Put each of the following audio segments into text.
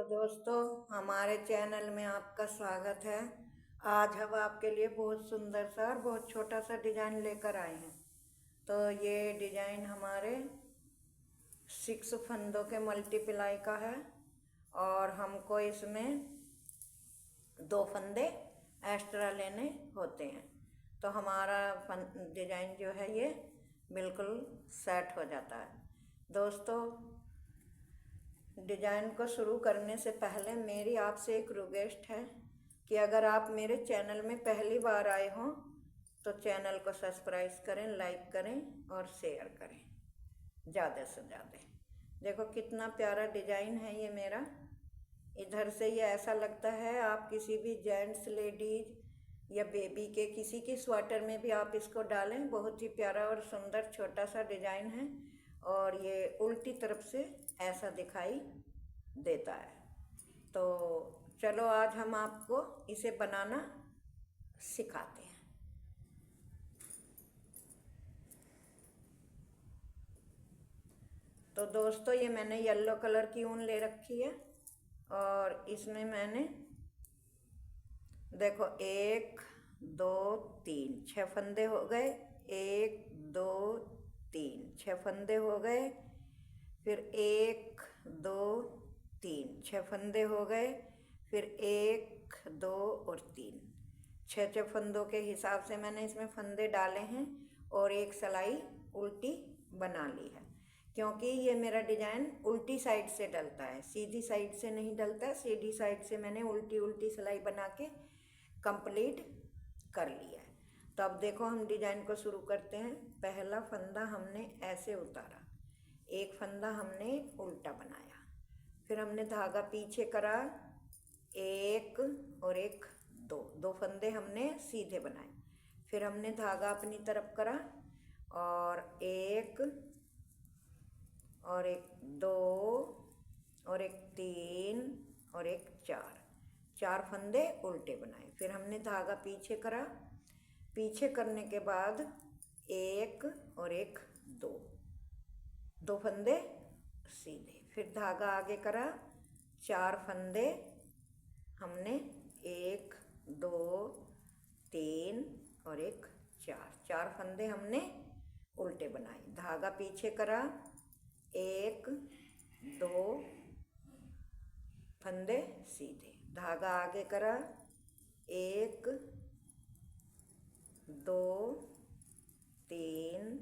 दोस्तों, हमारे चैनल में आपका स्वागत है। आज हम आपके लिए बहुत सुंदर सा और बहुत छोटा सा डिजाइन लेकर आए हैं। तो ये डिजाइन हमारे 6 फंदों के मल्टीप्लाई का है और हमको इसमें 2 फंदे एक्स्ट्रा लेने होते हैं। तो हमारा डिजाइन जो है ये बिल्कुल सेट हो जाता है। दोस्तों, डिजाइन को शुरू करने से पहले मेरी आपसे एक रिक्वेस्ट है कि अगर आप मेरे चैनल में पहली बार आए हों तो चैनल को सब्सक्राइब करें, लाइक करें और शेयर करें ज़्यादा से ज़्यादा। देखो कितना प्यारा डिजाइन है ये मेरा। इधर से ये ऐसा लगता है आप किसी भी जेंट्स, लेडीज या बेबी के किसी की स्वेटर में भी आप इसको डालें। बहुत ही प्यारा और सुंदर छोटा सा डिजाइन है और ये उल्टी तरफ से ऐसा दिखाई देता है। तो चलो आज हम आपको इसे बनाना सिखाते हैं। तो दोस्तों, ये मैंने येलो कलर की ऊन ले रखी है और इसमें मैंने देखो 1 2 3 6 फंदे हो गए। 1 2 3 6 फंदे हो गए। फिर 1 2 3 6 फंदे हो गए। फिर 1 2 और 3 6 फंदों के हिसाब से मैंने इसमें फंदे डाले हैं और एक सिलाई उल्टी बना ली है, क्योंकि ये मेरा डिजाइन उल्टी साइड से डलता है, सीधी साइड से नहीं डलता है। सीधी साइड से मैंने उल्टी उल्टी सिलाई बना के कंप्लीट कर लिया है। तो अब देखो हम डिजाइन को शुरू करते हैं। पहला फंदा हमने ऐसे उतारा, एक फंदा हमने उल्टा बनाया, फिर हमने धागा पीछे करा, 1 और 1 दो फंदे हमने सीधे बनाए। फिर हमने धागा अपनी तरफ करा और 1 और 1 2 और 1 3 और 1 4 फंदे उल्टे बनाए। फिर हमने धागा पीछे करा, पीछे करने के बाद 1 और 1 दो फंदे सीधे। फिर धागा आगे करा, 4 फंदे हमने 1 2 3 और 1 4 फंदे हमने उल्टे बनाए। धागा पीछे करा, 1 2 फंदे सीधे। धागा आगे करा, 1 2 3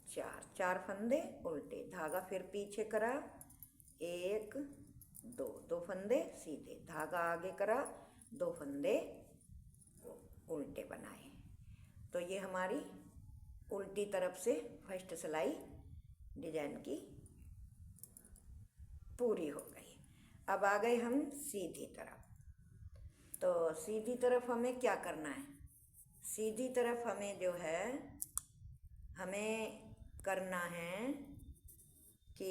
4 फंदे उल्टे। धागा फिर पीछे करा, 1 दो फंदे सीधे। धागा आगे करा, 2 फंदे उल्टे बनाए। तो ये हमारी उल्टी तरफ से फर्स्ट सिलाई डिजाइन की पूरी हो गई। अब आ गए हम सीधी तरफ। तो सीधी तरफ हमें क्या करना है? सीधी तरफ हमें जो है हमें करना है कि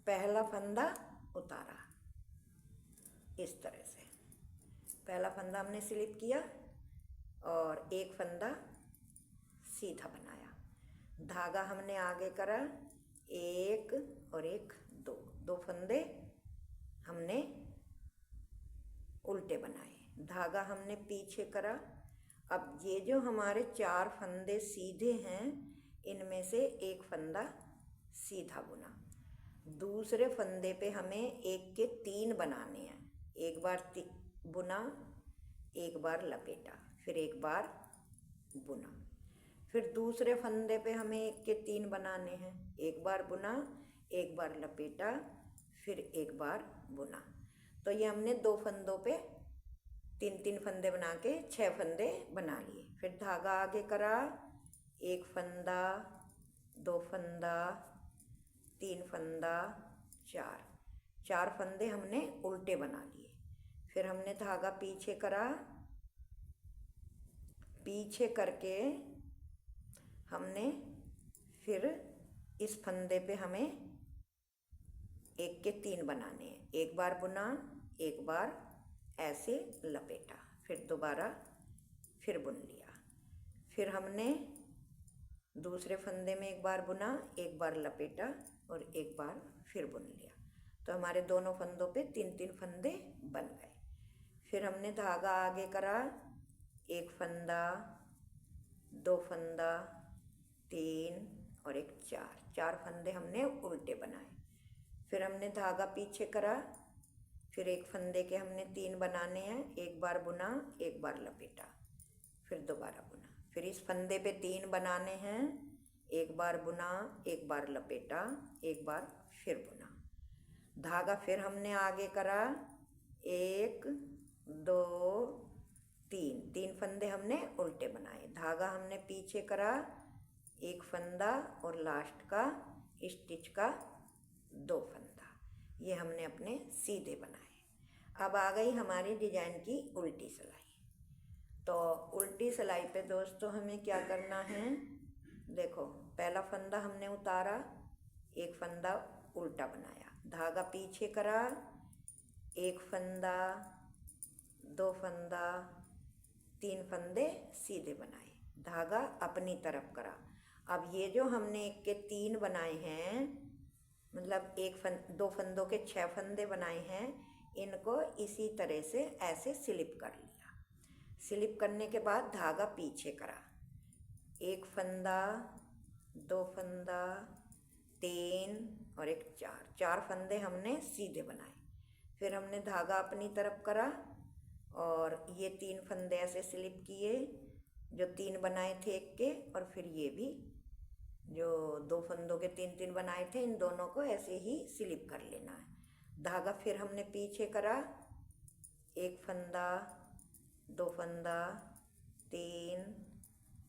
पहला फंदा उतारा इस तरह से। पहला फंदा हमने स्लिप किया और एक फंदा सीधा बनाया। धागा हमने आगे करा, 1 और 1 दो फंदे हमने उल्टे बनाए। धागा हमने पीछे करा। अब ये जो हमारे 4 फंदे सीधे हैं, इनमें से एक फंदा सीधा बुना। दूसरे फंदे पे हमें 1 के 3 बनाने हैं। एक बार बुना, एक बार लपेटा, फिर एक बार बुना। फिर दूसरे फंदे पे हमें 1 के 3 बनाने हैं। एक बार बुना, एक बार लपेटा, फिर एक बार बुना। तो ये हमने 2 फंदों पे 3 फंदे बना के 6 फंदे बना लिए। फिर धागा आगे करा, 1 फंदा, 2 फंदा, 3 फंदा, 4 फंदे हमने उल्टे बना लिए। फिर हमने धागा पीछे करा, पीछे करके हमने फिर इस फंदे पे हमें 1 के 3 बनाने हैं। एक बार बुना, एक बार ऐसे लपेटा, फिर दोबारा फिर बुन लिया। फिर हमने दूसरे फंदे में एक बार बुना, एक बार लपेटा और एक बार फिर बुन लिया। तो हमारे दोनों फंदों पे 3-3 फंदे बन गए। फिर हमने धागा आगे करा, एक फंदा, दो फंदा, 3 और एक 4 फंदे हमने उल्टे बनाए। फिर हमने धागा पीछे करा, फिर एक फंदे के हमने 3 बनाने हैं, एक बार बुना, एक बार लपेटा, फिर दोबारा बुना। फिर इस फंदे पे 3 बनाने हैं, एक बार बुना, एक बार लपेटा, एक बार फिर बुना। धागा फिर हमने आगे करा, 1 2 3 फंदे हमने उल्टे बनाए। धागा हमने पीछे करा, एक फंदा और लास्ट का स्टिच का 2 फंदा, ये हमने अपने सीधे बनाए। अब आ गई हमारी डिजाइन की उल्टी सिलाई। तो उल्टी सिलाई पे दोस्तों हमें क्या करना है, देखो पहला फंदा हमने उतारा, एक फंदा उल्टा बनाया, धागा पीछे करा, एक फंदा, 2 फंदा, 3 फंदे सीधे बनाए, धागा अपनी तरफ करा। अब ये जो हमने एक के 3 बनाए हैं, मतलब 2 फंदों के 6 फंदे बनाए हैं, इनको इसी तरह से ऐसे स्लिप कर लिया। स्लिप करने के बाद धागा पीछे करा, एक फंदा, 2 फंदा, 3 और एक 4 फंदे हमने सीधे बनाए। फिर हमने धागा अपनी तरफ करा और ये 3 फंदे ऐसे स्लिप किए, जो 3 बनाए थे एक के, और फिर ये भी जो 2 फंदों के 3-3 बनाए थे, इन दोनों को ऐसे ही स्लिप कर लेना है। धागा फिर हमने पीछे करा, एक फंदा, 2 फंदा, 3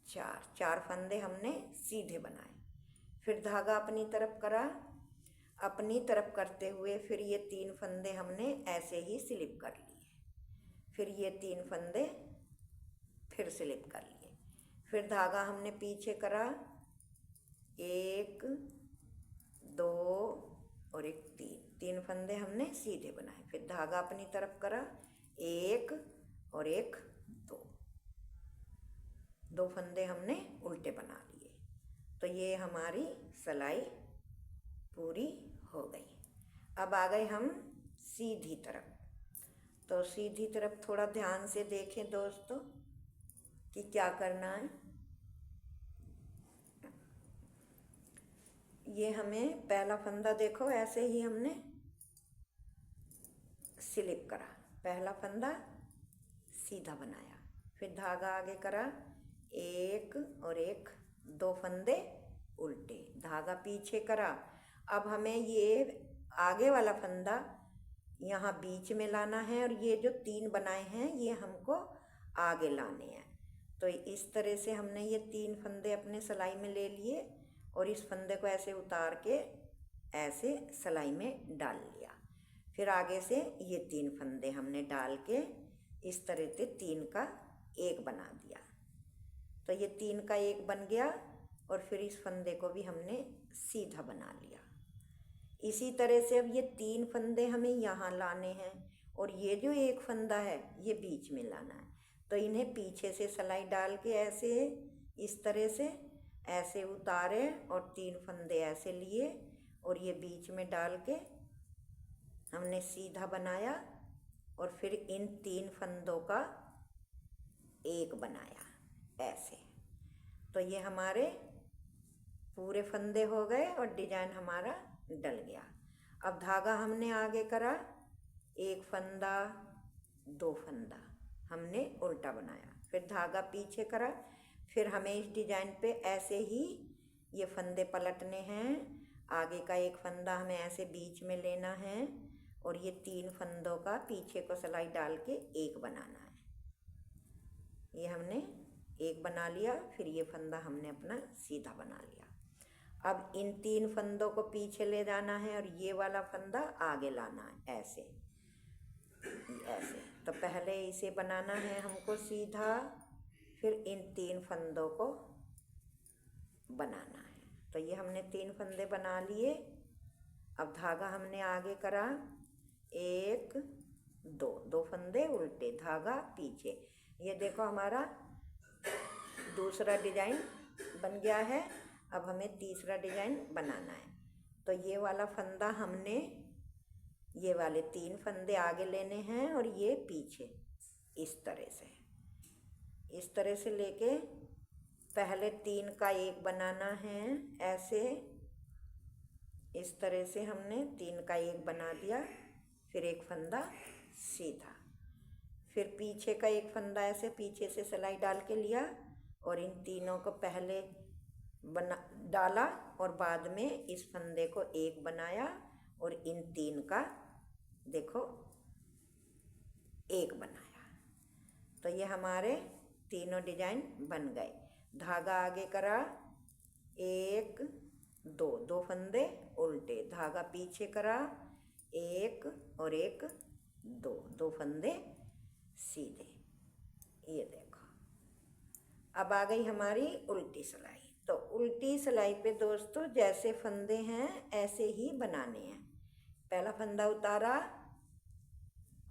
4 फंदे हमने सीधे बनाए। फिर धागा अपनी तरफ करा, अपनी तरफ करते हुए फिर ये 3 फंदे हमने ऐसे ही स्लिप कर लिए, फिर ये 3 फंदे फिर स्लिप कर लिए। फिर धागा हमने पीछे करा, 1 2 और एक 3 फंदे हमने सीधे बनाए। फिर धागा अपनी तरफ करा, 1 और एक 2 फंदे हमने उल्टे बना लिए। तो ये हमारी सिलाई पूरी हो गई। अब आ गए हम सीधी तरफ। तो सीधी तरफ थोड़ा ध्यान से देखें दोस्तों कि क्या करना है। ये हमें पहला फंदा देखो ऐसे ही हमने स्लिप करा, पहला फंदा सीधा बनाया, फिर धागा आगे करा, 1 और एक 2 फंदे उल्टे, धागा पीछे करा। अब हमें ये आगे वाला फंदा यहाँ बीच में लाना है और ये जो 3 बनाए हैं ये हमको आगे लाने हैं। तो इस तरह से हमने ये 3 फंदे अपने सिलाई में ले लिए और इस फंदे को ऐसे उतार के ऐसे सिलाई में डाल लिया। फिर आगे से ये 3 फंदे हमने डाल के इस तरह से 3 का 1 बना दिया। तो ये 3 का 1 बन गया और फिर इस फंदे को भी हमने सीधा बना लिया। इसी तरह से अब ये 3 फंदे हमें यहाँ लाने हैं और ये जो 1 फंदा है ये बीच में लाना है। तो इन्हें पीछे से सिलाई डाल के ऐसे इस तरह से ऐसे उतारे और 3 फंदे ऐसे लिए और ये बीच में डाल के हमने सीधा बनाया और फिर इन 3 फंदों का 1 बनाया ऐसे। तो ये हमारे पूरे फंदे हो गए और डिजाइन हमारा डल गया। अब धागा हमने आगे करा, 1 फंदा 2 फंदा हमने उल्टा बनाया, फिर धागा पीछे करा। फिर हमें इस डिजाइन पे ऐसे ही ये फंदे पलटने हैं। आगे का 1 फंदा हमें ऐसे बीच में लेना है और ये 3 फंदों का पीछे को सिलाई डाल के 1 बनाना है। ये हमने 1 बना लिया, फिर ये फंदा हमने अपना सीधा बना लिया। अब इन 3 फंदों को पीछे ले जाना है और ये वाला फंदा आगे लाना है ऐसे ऐसे। तो पहले इसे बनाना है हमको सीधा, फिर इन 3 फंदों को बनाना है। तो ये हमने 3 फंदे बना लिए। अब धागा हमने आगे करा, 1 2 फंदे उल्टे, धागा पीछे। ये देखो हमारा दूसरा डिजाइन बन गया है। अब हमें तीसरा डिजाइन बनाना है। तो ये वाला फंदा हमने ये वाले 3 फंदे आगे लेने हैं और ये पीछे, इस तरह से लेके पहले 3 का एक बनाना है ऐसे, इस तरह से हमने 3 का एक बना दिया, फिर एक फंदा सीधा, फिर पीछे का एक फंदा ऐसे पीछे से सिलाई डाल के लिया और इन तीनों को पहले बना डाला और बाद में इस फंदे को एक बनाया और इन 3 का देखो एक बनाया। तो ये हमारे तीनों डिजाइन बन गए। धागा आगे करा, 1 2, 2 फंदे उल्टे, धागा पीछे करा, 1 और 1 2, 2 फंदे सीधे। ये देखो अब आ गई हमारी उल्टी सिलाई। तो उल्टी सिलाई पे दोस्तों जैसे फंदे हैं ऐसे ही बनाने हैं। पहला फंदा उतारा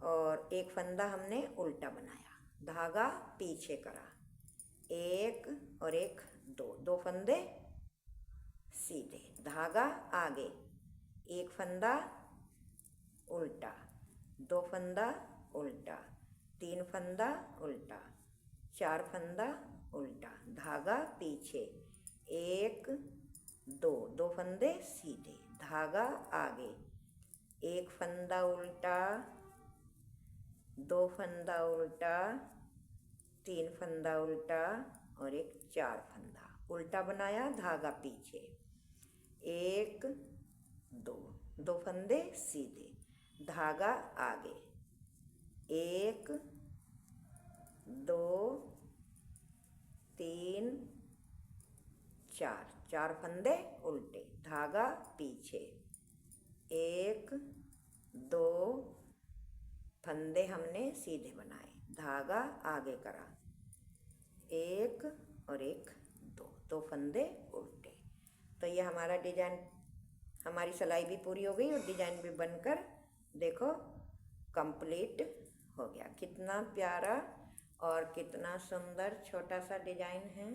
और एक फंदा हमने उल्टा बनाया, धागा पीछे करा, 1 और 1 2, 2 फंदे सीधे, धागा आगे, एक फंदा उल्टा, 2 फंदा उल्टा, 3 फंदा उल्टा, 4 फंदा उल्टा, धागा पीछे, 1 2, 2 फंदे सीधे, धागा आगे, एक फंदा उल्टा, 2 फंदा उल्टा, 3 फंदा उल्टा और एक 4 फंदा उल्टा बनाया, धागा पीछे, 1 2, 2 फंदे सीधे, धागा आगे, 1 2 3 4, 4 फंदे उल्टे, धागा पीछे, 1 2 फंदे हमने सीधे बनाए, धागा आगे करा, 1 और 1 2, 2 फंदे उल्टे। तो ये हमारा डिजाइन, हमारी सिलाई भी पूरी हो गई और डिजाइन भी बनकर देखो कंप्लीट हो गया। कितना प्यारा और कितना सुंदर छोटा सा डिजाइन है,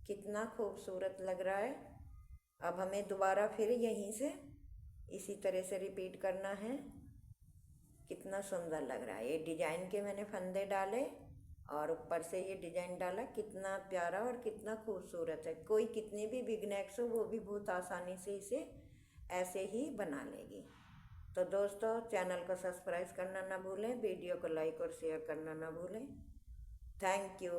कितना खूबसूरत लग रहा है। अब हमें दोबारा फिर यहीं से इसी तरह से रिपीट करना है। कितना सुंदर लग रहा है। ये डिजाइन के मैंने फंदे डाले और ऊपर से ये डिजाइन डाला, कितना प्यारा और कितना खूबसूरत है। कोई कितनी भी बिगनर्स हो वो भी बहुत आसानी से इसे ऐसे ही बना लेगी। तो दोस्तों चैनल को सब्सक्राइब करना ना भूलें, वीडियो को लाइक और शेयर करना ना भूलें। Thank you,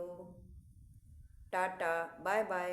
tata, bye bye.